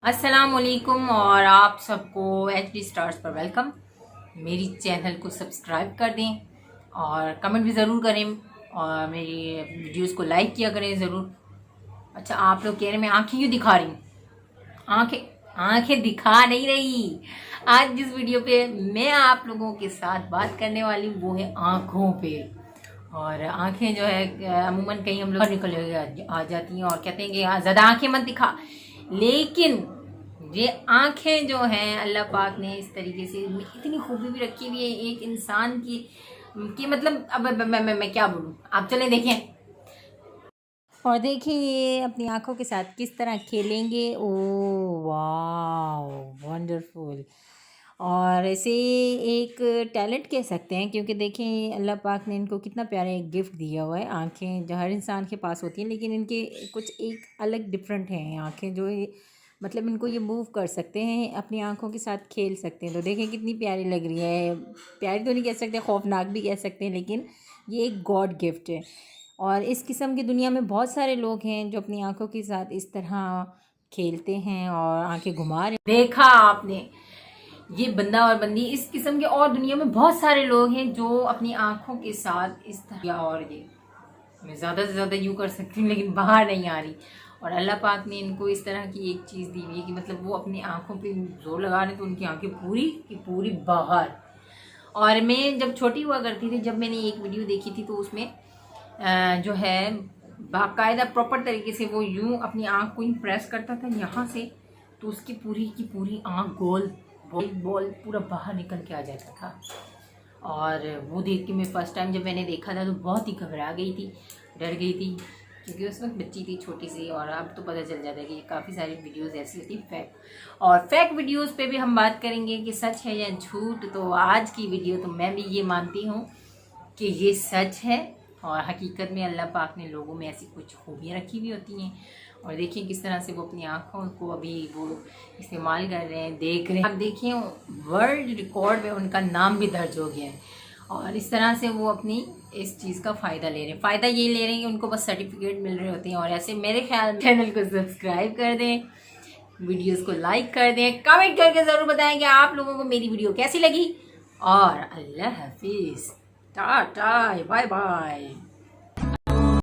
अस्सलाम वालेकुम और आप सबको HD स्टार्स पर वेलकम। मेरी चैनल को सब्सक्राइब कर दें और कमेंट भी ज़रूर करें और मेरी वीडियोस को लाइक किया करें ज़रूर। अच्छा, आप लोग कह रहे हैं मैं आंखें क्यों दिखा रही हूँ? आंखें आंखें दिखा नहीं रही। आज जिस वीडियो पे मैं आप लोगों के साथ बात करने वाली हूँ वो है आँखों पे। और आंखें जो है अमूमन कहीं हम लोग निकल आ जाती हैं और कहते हैं कि ज़्यादा आंखें मत दिखा, लेकिन ये आंखें जो हैं अल्लाह पाक ने इस तरीके से इतनी खूबी भी रखी हुई है एक इंसान की कि मतलब अब मैं क्या बोलूँ। आप चलें देखें और देखें ये अपनी आंखों के साथ किस तरह खेलेंगे। ओ वाह, वंडरफुल। और ऐसे एक टैलेंट कह सकते हैं, क्योंकि देखें अल्लाह पाक ने इनको कितना प्यारा एक गिफ्ट दिया हुआ है। आंखें जो हर इंसान के पास होती हैं, लेकिन इनके कुछ एक अलग डिफरेंट हैं आंखें जो मतलब इनको ये मूव कर सकते हैं, अपनी आंखों के साथ खेल सकते हैं। तो देखें कितनी प्यारी लग रही है। प्यारी तो नहीं कह सकते, खौफनाक भी कह सकते हैं, लेकिन ये एक गॉड गिफ्ट है। और इस किस्म की दुनिया में बहुत सारे लोग हैं जो अपनी आंखों के साथ इस तरह खेलते हैं और आंखें घुमा रहे। देखा आपने, ये बंदा और बंदी इस किस्म के और दुनिया में बहुत सारे लोग हैं जो अपनी आंखों के साथ इस तरह। और ये मैं ज़्यादा से ज़्यादा यूँ कर सकती हूँ लेकिन बाहर नहीं आ रही। और अल्लाह पाक ने इनको इस तरह की एक चीज़ दी हुई है कि मतलब वो अपनी आंखों पे जोर लगा रहे तो उनकी आंखें पूरी की पूरी बाहर। और मैं जब छोटी हुआ करती थी, जब मैंने एक वीडियो देखी थी तो उसमें जो है बाकायदा प्रॉपर तरीके से वो यूं अपनी आंख को प्रेस करता था यहाँ से, तो उसकी पूरी की पूरी आंख गोल बॉल बॉल पूरा बाहर निकल के आ जाता था। और वो देख के मैं फर्स्ट टाइम जब मैंने देखा था तो बहुत ही घबरा गई थी, डर गई थी, क्योंकि उस वक्त बच्ची थी छोटी सी। और अब तो पता चल जाता है कि काफ़ी सारी वीडियोस ऐसी होती हैं फेक, और फेक वीडियोस पे भी हम बात करेंगे कि सच है या झूठ। तो आज की वीडियो तो मैं भी ये मानती हूँ कि ये सच है, और हकीकत में अल्लाह पाक ने लोगों में ऐसी कुछ खूबियाँ रखी हुई होती हैं। और देखिए किस तरह से वो अपनी आँखों को अभी वो इस्तेमाल कर रहे हैं, देख रहे हैं। अब देखिए वर्ल्ड रिकॉर्ड में उनका नाम भी दर्ज हो गया है। और इस तरह से वो अपनी इस चीज़ का फ़ायदा ले रहे हैं। फ़ायदा ये ले रहे हैं कि उनको बस सर्टिफिकेट मिल रहे होते हैं। और ऐसे मेरे ख्याल में चैनल को सब्सक्राइब कर दें, वीडियोस को लाइक कर दें, कमेंट करके ज़रूर बताएं कि आप लोगों को मेरी वीडियो कैसी लगी। और अल्लाह हाफिज़, टाटा, बाय बाय।